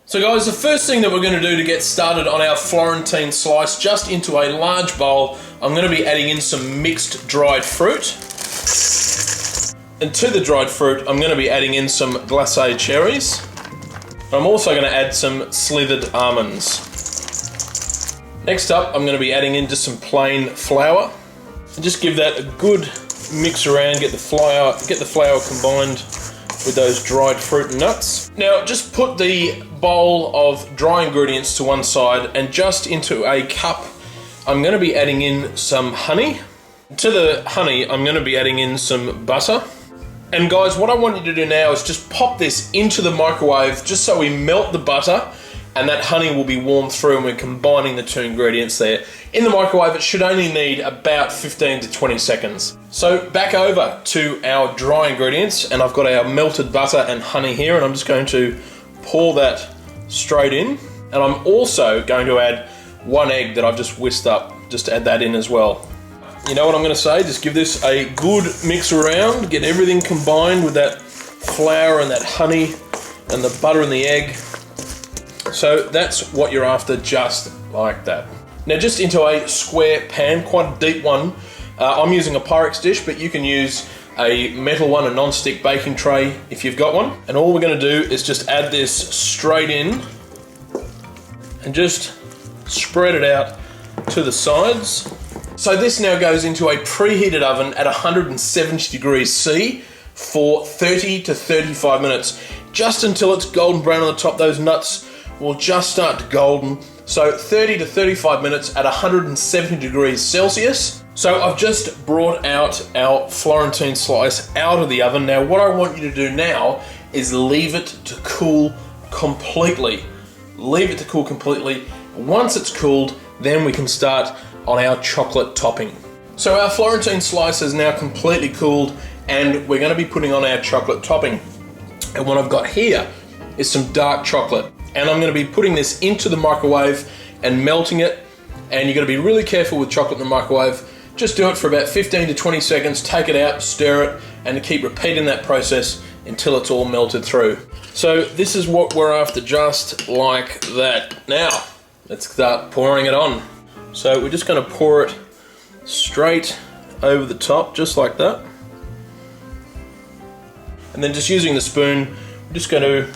So guys, the first thing that we're going to do to get started on our Florentine slice, just into a large bowl, I'm going to be adding in some mixed dried fruit. And to the dried fruit, I'm going to be adding in some glace cherries. I'm also going to add some slivered almonds. Next up, I'm going to be adding in just some plain flour. And just give that a good mix around, get the flour combined with those dried fruit and nuts. Now just put the bowl of dry ingredients to one side, and just into a cup I'm going to be adding in some honey. To the honey I'm going to be adding in some butter. And guys, what I want you to do now is just pop this into the microwave just so we melt the butter and that honey will be warmed through, and we're combining the two ingredients there. In the microwave it should only need about 15 to 20 seconds. So back over to our dry ingredients, and I've got our melted butter and honey here, and I'm just going to pour that straight in. And I'm also going to add one egg that I've just whisked up, just to add that in as well. You know what I'm going to say, just give this a good mix around, get everything combined with that flour and that honey and the butter and the egg. So that's what you're after, just like that. Now just into a square pan, quite a deep one. I'm using a Pyrex dish, but you can use a metal one, a non-stick baking tray if you've got one. And all we're going to do is just add this straight in and just spread it out to the sides. So this now goes into a preheated oven at 170 degrees C for 30 to 35 minutes, just until it's golden brown on the top. Those nuts will just start to golden. So 30 to 35 minutes at 170 degrees Celsius. So I've just brought out our Florentine slice out of the oven. Now what I want you to do now is leave it to cool completely. Leave it to cool completely. Once it's cooled, then we can start on our chocolate topping. So our Florentine slice is now completely cooled, and we're going to be putting on our chocolate topping. And what I've got here is some dark chocolate, and I'm going to be putting this into the microwave and melting it. And you've got to be really careful with chocolate in the microwave. Just do it for about 15 to 20 seconds, take it out, stir it, and keep repeating that process until it's all melted through. So this is what we're after, just like that. Now let's start pouring it on. So we're just going to pour it straight over the top, just like that. And then just using the spoon, we're just going to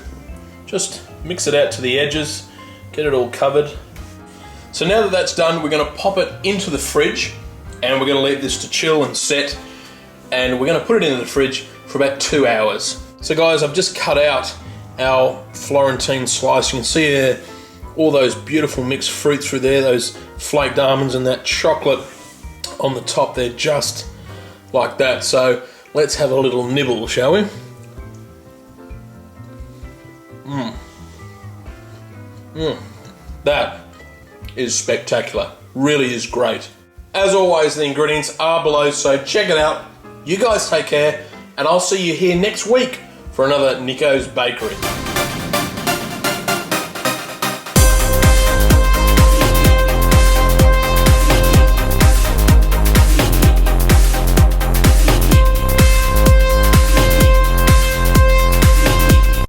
just mix it out to the edges, get it all covered. So now that that's done, we're going to pop it into the fridge, and we're going to leave this to chill and set, and we're going to put it into the fridge for about 2 hours. So guys, I've just cut out our Florentine slice. You can see here all those beautiful mixed fruits through there, those flaked almonds and that chocolate on the top there, just like that. So let's have a little nibble, shall we? That is spectacular, really is great. As always, the ingredients are below, so check it out. You guys take care, and I'll see you here next week for another Nicko's Bakery.